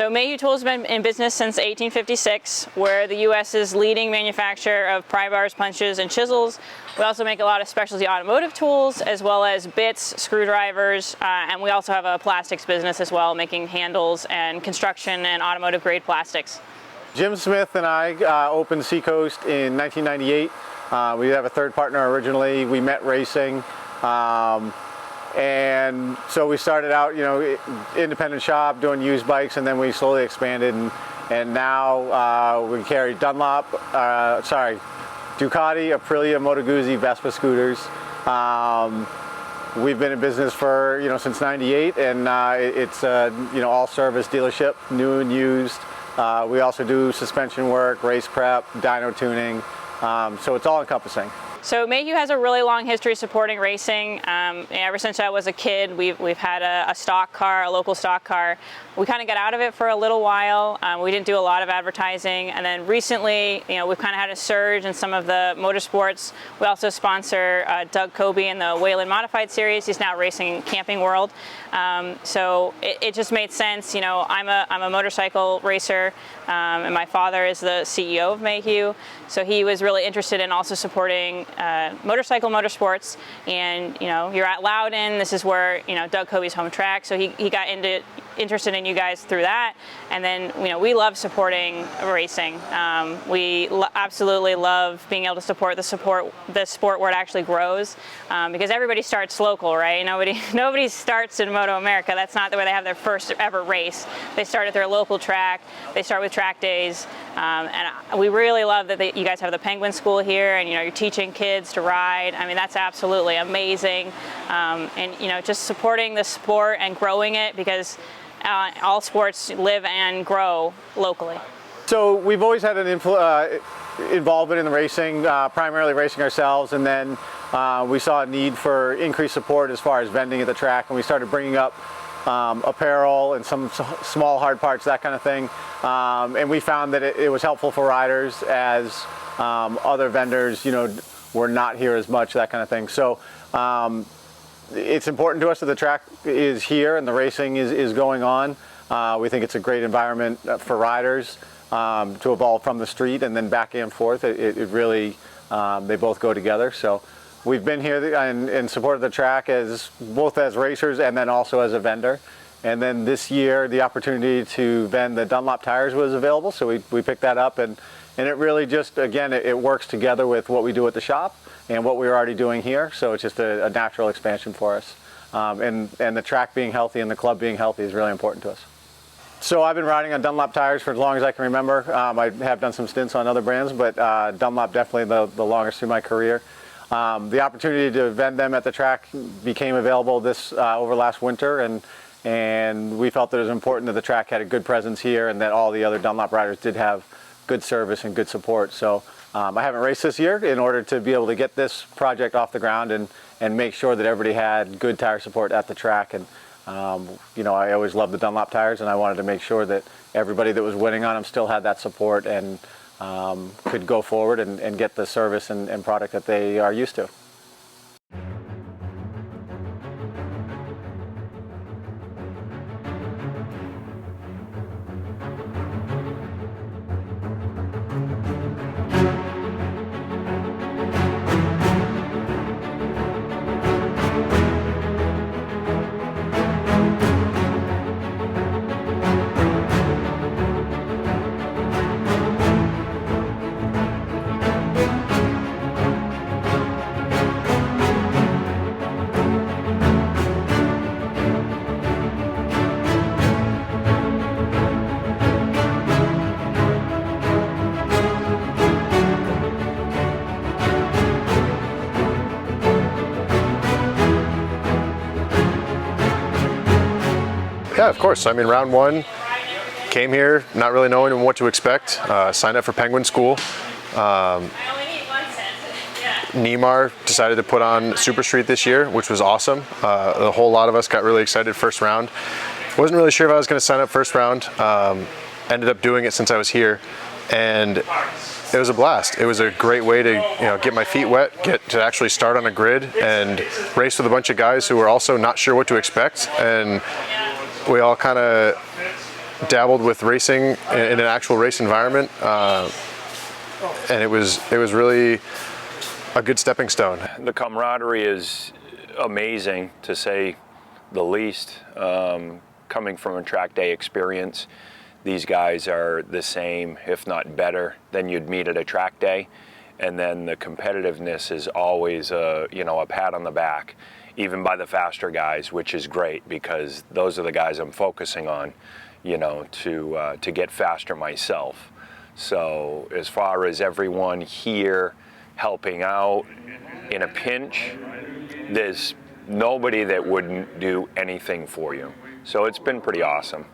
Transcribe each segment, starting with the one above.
So Mayhew Tools has been in business since 1856. We're the U.S.'s leading manufacturer of pry bars, punches, and chisels. We also make a lot of specialty automotive tools, as well as bits, screwdrivers, and we also have a plastics business as well, making handles and construction and automotive grade plastics. Jim Smith and I opened Seacoast in 1998. We have a third partner originally. We met racing. And so we started out, independent shop doing used bikes, and then we slowly expanded, and now we carry Dunlop, Ducati, Aprilia, Moto Guzzi, Vespa scooters. We've been in business for since '98, and it's all service dealership, new and used. We also do suspension work, race prep, dyno tuning, so it's all encompassing. So Mayhew has a really long history supporting racing. Ever since I was a kid, we've had a stock car, a local stock car. We kind of got out of it for a little while. We didn't do a lot of advertising, and then recently, we've kind of had a surge in some of the motorsports. We also sponsor Doug Coby in the Wayland Modified Series. He's now racing Camping World. So it just made sense. I'm a motorcycle racer, and my father is the CEO of Mayhew. So he was really interested in also supporting motorsports, and you're at Loudon. This is where Doug Coby's home track. So he got interested in you guys through that, and then we love supporting racing. We absolutely love being able to support the sport where it actually grows, because everybody starts local, right? Nobody starts in Moto America. That's not the way they have their first ever race. They start at their local track. They start with track days, and we really love that you guys have the Penguin School here, and you're teaching kids to ride. I mean, that's absolutely amazing, and just supporting the sport and growing it, because all sports live and grow locally. So we've always had an involvement in the racing, primarily racing ourselves, and then we saw a need for increased support as far as vending at the track, and we started bringing up apparel and some small hard parts, that kind of thing, and we found that it was helpful for riders as other vendors were not here as much, that kind of thing. So it's important to us that the track is here and the racing is going on. We think it's a great environment for riders to evolve from the street and then back and forth. It really, they both go together. So we've been here and supported the track both as racers and then also as a vendor. And then this year, the opportunity to vend the Dunlop tires was available, so we picked that up, and it really just, again, it works together with what we do at the shop and what we're already doing here, so it's just a natural expansion for us. And the track being healthy and the club being healthy is really important to us. So I've been riding on Dunlop tires for as long as I can remember. I have done some stints on other brands, but Dunlop definitely the longest through my career. The opportunity to vend them at the track became available over last winter, and we felt that it was important that the track had a good presence here and that all the other Dunlop riders did have good service and good support. So I haven't raced this year in order to be able to get this project off the ground and make sure that everybody had good tire support at the track. And I always loved the Dunlop tires, and I wanted to make sure that everybody that was winning on them still had that support and could go forward and get the service and product that they are used to. Yeah, of course. I mean, round one, came here not really knowing what to expect. Signed up for Penguin School. NEMRR decided to put on SuperStreet this year, which was awesome. A whole lot of us got really excited first round. Wasn't really sure if I was going to sign up first round. Ended up doing it since I was here, and it was a blast. It was a great way to get my feet wet, get to actually start on a grid and race with a bunch of guys who were also not sure what to expect, and we all kind of dabbled with racing in an actual race environment, and it was really a good stepping stone. The camaraderie is amazing, to say the least. Coming from a track day experience, these guys are the same, if not better, than you'd meet at a track day. And then the competitiveness is always a pat on the back, even by the faster guys, which is great because those are the guys I'm focusing on, to get faster myself. So as far as everyone here helping out in a pinch, there's nobody that wouldn't do anything for you. So it's been pretty awesome.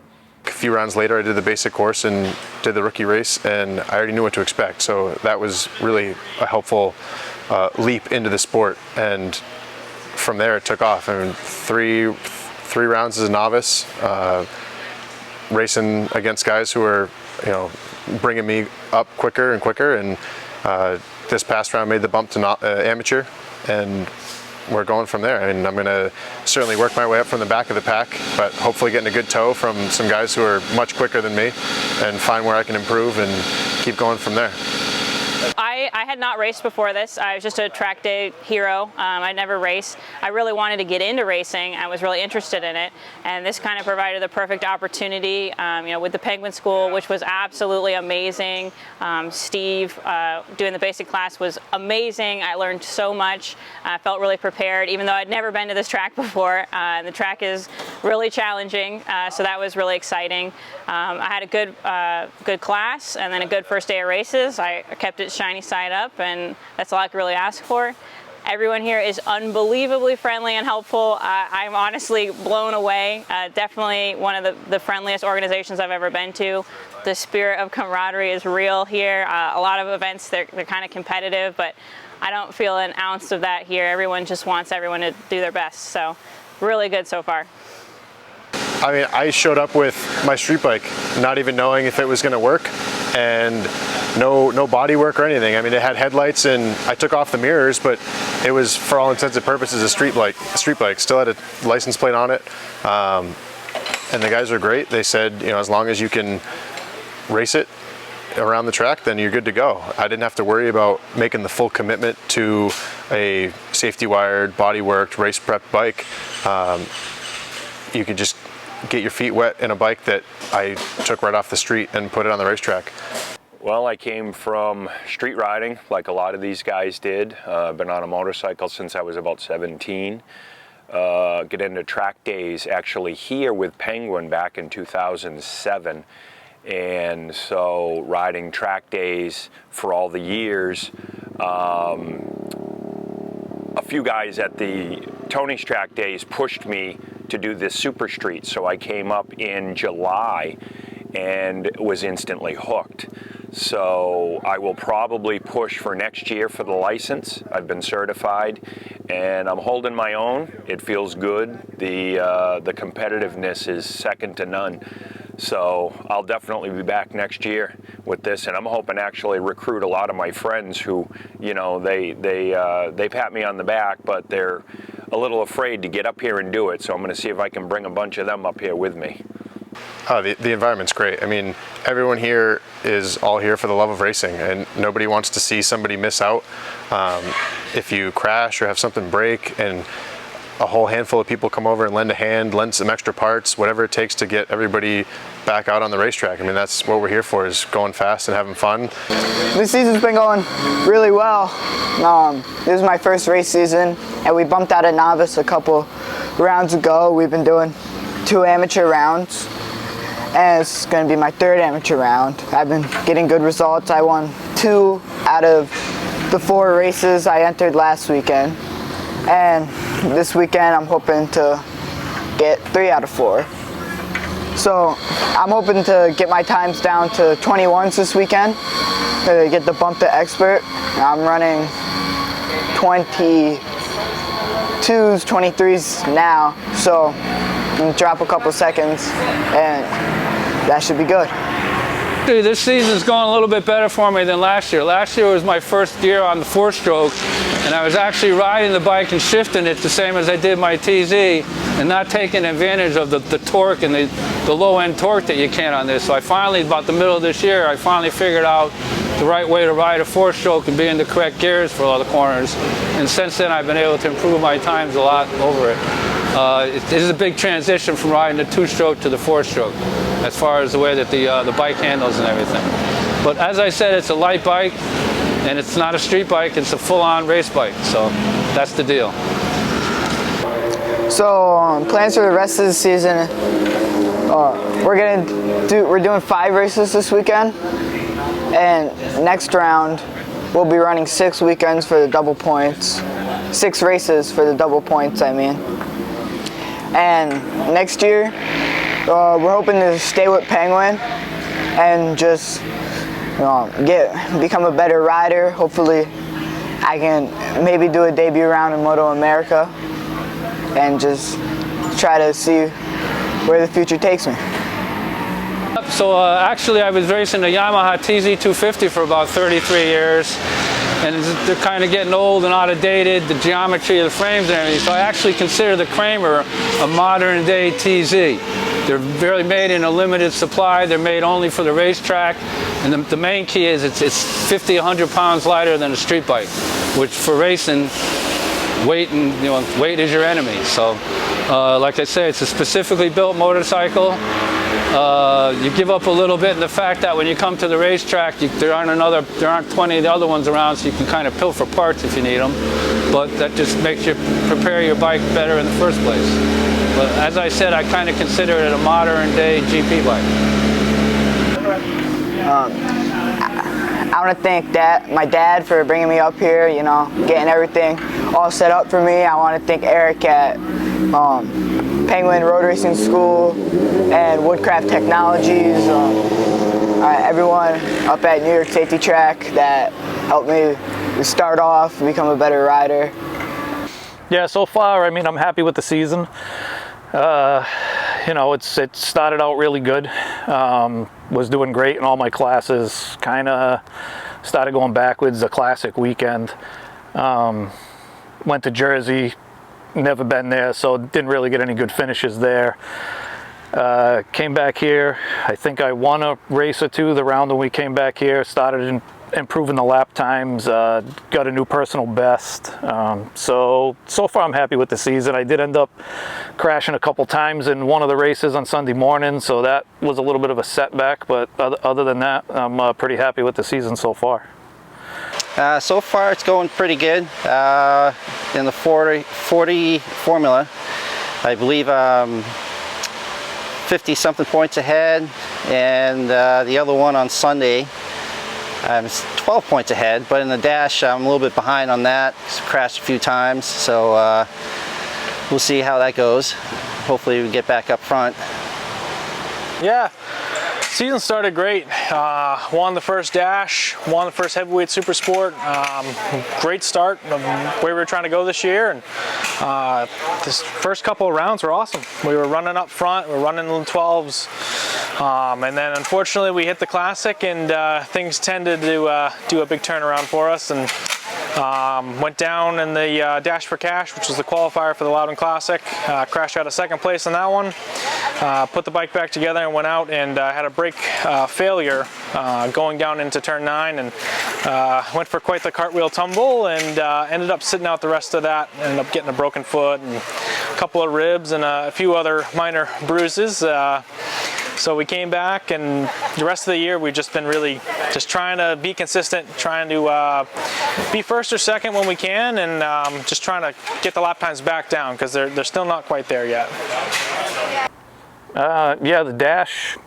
A few rounds later, I did the basic course and did the rookie race, and I already knew what to expect. So that was really a helpful leap into the sport. And from there, it took off. I mean, three rounds as a novice, racing against guys who are, bringing me up quicker and quicker. And this past round made the bump to amateur, and we're going from there. I mean, I'm going to certainly work my way up from the back of the pack, but hopefully getting a good tow from some guys who are much quicker than me and find where I can improve and keep going from there. I had not raced before this. I was just a track day hero. I'd never raced. I really wanted to get into racing. I was really interested in it, and this kind of provided the perfect opportunity. With the Penguin School, which was absolutely amazing. Steve doing the basic class was amazing. I learned so much. I felt really prepared, even though I'd never been to this track before. The track is really challenging, so that was really exciting. I had a good class, and then a good first day of races. I kept it shiny side up, and that's all I could really ask for. Everyone here is unbelievably friendly and helpful. I'm honestly blown away. Definitely one of the friendliest organizations I've ever been to. The spirit of camaraderie is real here. A lot of events, they're kind of competitive, but I don't feel an ounce of that here. Everyone just wants everyone to do their best. So really good so far. I mean, I showed up with my street bike, not even knowing if it was going to work, and no body work or anything. I mean, it had headlights, and I took off the mirrors, but it was, for all intents and purposes, a street bike. Still had a license plate on it, and the guys are great. They said, as long as you can race it around the track, then you're good to go. I didn't have to worry about making the full commitment to a safety wired, body worked, race prep bike. You could just get your feet wet in a bike that I took right off the street and put it on the racetrack. Well, I came from street riding like a lot of these guys did. I've been on a motorcycle since I was about 17. Get into track days actually here with Penguin back in 2007. And so riding track days for all the years. A few guys at the Tony's track days pushed me to do this SuperStreet, so I came up in July and was instantly hooked. So I will probably push for next year for the license. I've been certified and I'm holding my own. It feels good. The competitiveness is second to none. So I'll definitely be back next year with this, and I'm hoping to actually recruit a lot of my friends who, they pat me on the back, but they're a little afraid to get up here and do it. So I'm going to see if I can bring a bunch of them up here with me. Oh, the environment's great. I mean, everyone here is all here for the love of racing, and nobody wants to see somebody miss out. If you crash or have something break, and a whole handful of people come over and lend a hand, lend some extra parts, whatever it takes to get everybody back out on the racetrack. I mean, that's what we're here for, is going fast and having fun. This season's been going really well. This is my first race season, and we bumped out a novice a couple rounds ago. We've been doing 2 amateur rounds, and it's going to be my 3rd amateur round. I've been getting good results. I won 2 out of the 4 races I entered last weekend. And this weekend I'm hoping to get 3 out of 4. So I'm hoping to get my times down to 21s this weekend to get the bump to expert. I'm running 22s, 23s now, so I'm gonna drop a couple seconds and that should be good. This season's going a little bit better for me than last year. Last year was my first year on the 4-stroke, and I was actually riding the bike and shifting it the same as I did my TZ, and not taking advantage of the torque and the low-end torque that you can on this. So I finally, about the middle of this year, I finally figured out the right way to ride a 4-stroke and be in the correct gears for all the corners. And since then, I've been able to improve my times a lot over it. It is a big transition from riding the 2-stroke to the 4-stroke, as far as the way that the bike handles and everything. But as I said, it's a light bike, and it's not a street bike, it's a full-on race bike, so that's the deal. So plans for the rest of the season, we're doing 5 races this weekend, and next round we'll be running 6 weekends for the double points, 6 races for the double points, I mean. And next year, we're hoping to stay with Penguin and just become a better rider. Hopefully, I can maybe do a debut round in Moto America and just try to see where the future takes me. So actually, I was racing the Yamaha TZ250 for about 33 years. And they're kind of getting old and out of dated, the geometry of the frames and everything. So I actually consider the Kramer a modern day TZ. They're really made in a limited supply. They're made only for the racetrack. And the main key is it's 50, 100 pounds lighter than a street bike, which for racing, weight is your enemy. So like I say, it's a specifically built motorcycle. You give up a little bit in the fact that when you come to the racetrack, there aren't 20 of the other ones around, so you can kind of pilfer parts if you need them. But that just makes you prepare your bike better in the first place. But as I said, I kind of consider it a modern day GP bike. I want to thank my dad for bringing me up here, getting everything all set up for me. I want to thank Eric at Penguin Road Racing School and Woodcraft Technologies, everyone up at New York Safety Track that helped me start off, become a better rider. Yeah, so far, I mean, I'm happy with the season. It started out really good. Was doing great in all my classes. Kind of started going backwards the classic weekend. Went to Jersey, never been there, so didn't really get any good finishes there. Came back here. I think I won a race or two the round when we came back here. Started improving the lap times. Got a new personal best. So far I'm happy with the season. I did end up crashing a couple times in one of the races on Sunday morning, so that was a little bit of a setback. But other than that, I'm pretty happy with the season so far. So far it's going pretty good. In the 40 formula, I believe 50 something points ahead, and the other one on Sunday I'm 12 points ahead, but in the dash I'm a little bit behind on that. Crashed a few times, so we'll see how that goes. Hopefully we get back up front. Yeah, season started great. Won the first dash, won the first heavyweight super sport. Great start of where we were trying to go this year, and this first couple of rounds were awesome. We were running up front, we were running in the 12s, and then unfortunately we hit the classic, and things tended to do a big turnaround for us, and went down in the Dash for Cash, which was the qualifier for the Loudon Classic. Crashed out of second place in that one. Put the bike back together and went out and had a brake failure going down into turn 9, and went for quite the cartwheel tumble, and ended up sitting out the rest of that. Ended up getting a broken foot and a couple of ribs and a few other minor bruises. So we came back, and the rest of the year we've just been really just trying to be consistent, trying to be first or second when we can, and just trying to get the lap times back down, because they're still not quite there yet. Yeah, the dash,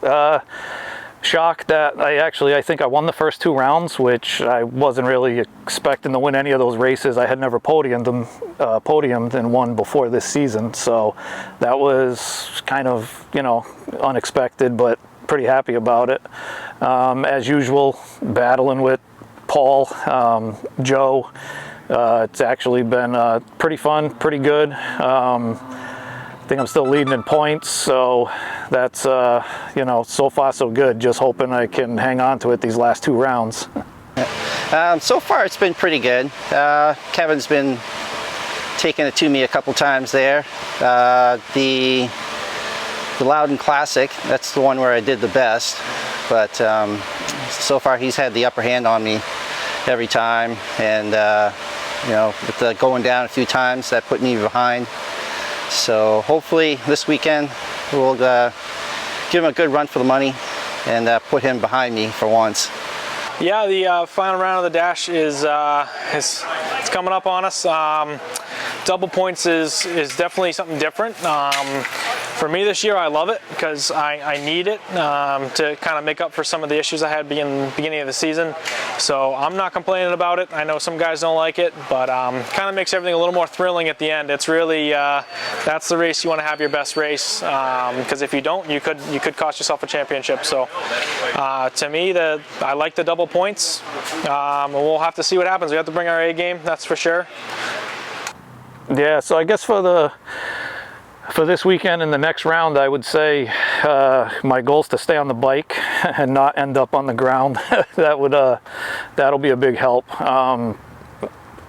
shocked that I think I won the first 2 rounds, which I wasn't really expecting to win any of those races. I had never podiumed in one before this season, so that was kind of, unexpected, but pretty happy about it. As usual, battling with Paul, Joe. It's actually been pretty fun, pretty good. I think I'm still leading in points, so that's, you know, so far so good. Just hoping I can hang on to it these last 2 rounds. So far it's been pretty good. Kevin's been taking it to me a couple times there. The Loudon Classic, that's the one where I did the best, but so far he's had the upper hand on me every time, and you know, with the going down a few times, that put me behind. So hopefully this weekend we'll give him a good run for the money and put him behind me for once. Yeah, the final round of the dash is it's coming up on us. Double points is definitely something different. For me this year, I love it because I need it to kind of make up for some of the issues I had beginning of the season. So I'm not complaining about it. I know some guys don't like it, but kind of makes everything a little more thrilling at the end. It's really that's the race you want to have your best race, because if you don't, you could cost yourself a championship. So to me, I like the double points. We'll have to see what happens. We have to bring our A game, that's for sure. Yeah, so I guess for this weekend and the next round, I would say my goal is to stay on the bike and not end up on the ground. That'll be a big help.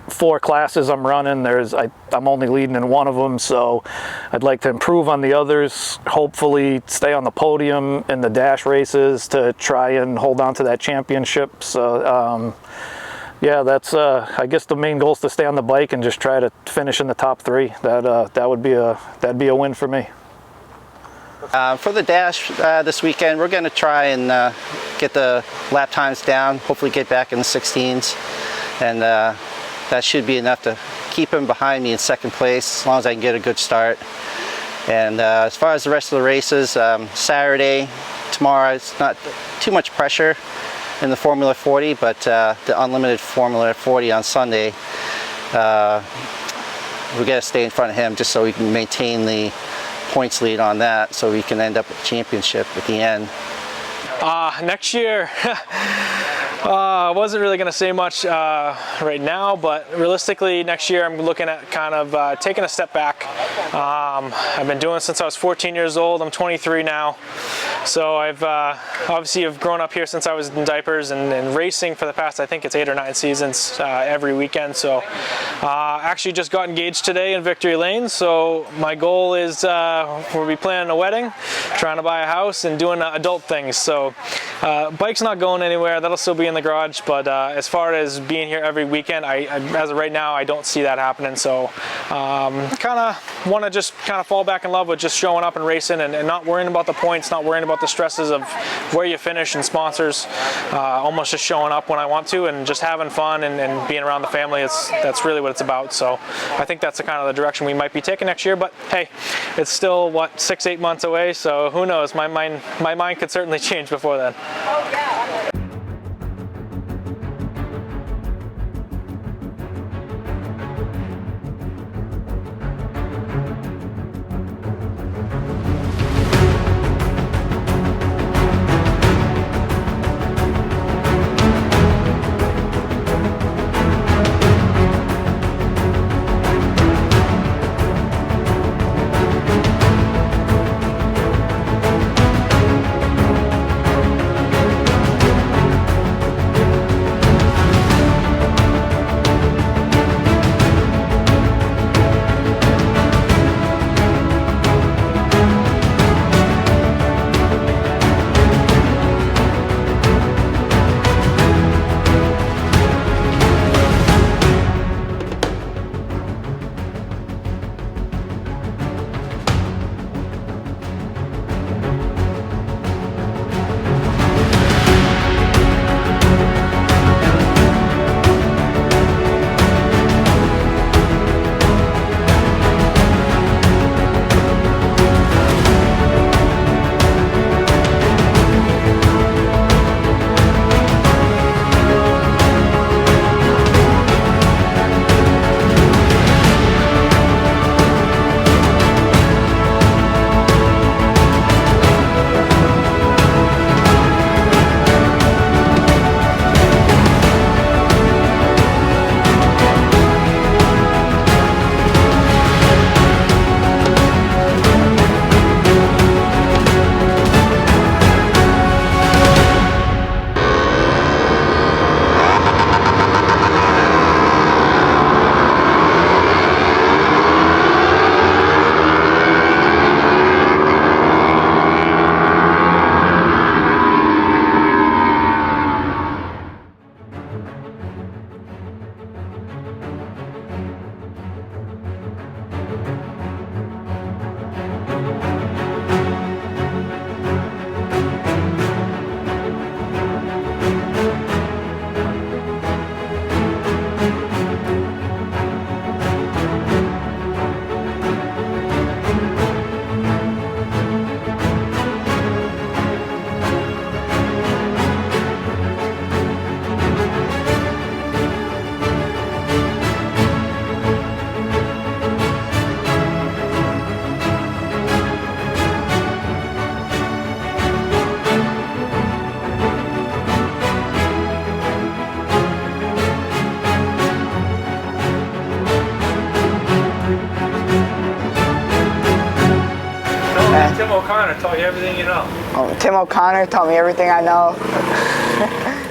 4 classes I'm running. I'm only leading in one of them, so I'd like to improve on the others. Hopefully, stay on the podium in the dash races to try and hold on to that championship. So. Yeah, that's I guess the main goal is to stay on the bike and just try to finish in the top 3. That'd be a win for me. For the dash this weekend, we're going to try and get the lap times down. Hopefully, get back in the 16s, and that should be enough to keep him behind me in second place as long as I can get a good start. And as far as the rest of the races, Saturday, tomorrow, it's not too much pressure in the Formula 40, but the unlimited Formula 40 on Sunday, we got to stay in front of him just so we can maintain the points lead on that, so we can end up with the championship at the end. Next year, I wasn't really going to say much right now, but realistically next year I'm looking at kind of taking a step back. I've been doing it since I was 14 years old. I'm 23 now. So I've obviously have grown up here since I was in diapers and racing for the past, I think it's 8 or 9 seasons every weekend. So actually just got engaged today in Victory Lane. So my goal is we'll be planning a wedding, trying to buy a house and doing adult things. So bike's not going anywhere. That'll still be in the garage. But as far as being here every weekend, as of right now, I don't see that happening. So kind of want to just kind of fall back in love with just showing up and racing and not worrying about the points, not worrying about the stresses of where you finish and sponsors, almost just showing up when I want to and just having fun and being around the family. That's really what it's about. So I think that's the kind of the direction we might be taking next year. But hey, it's still what, 6-8 months away, so who knows? My mind could certainly change before then. Oh, yeah. O'Connor taught you everything you know. Tim O'Connor taught me everything I know.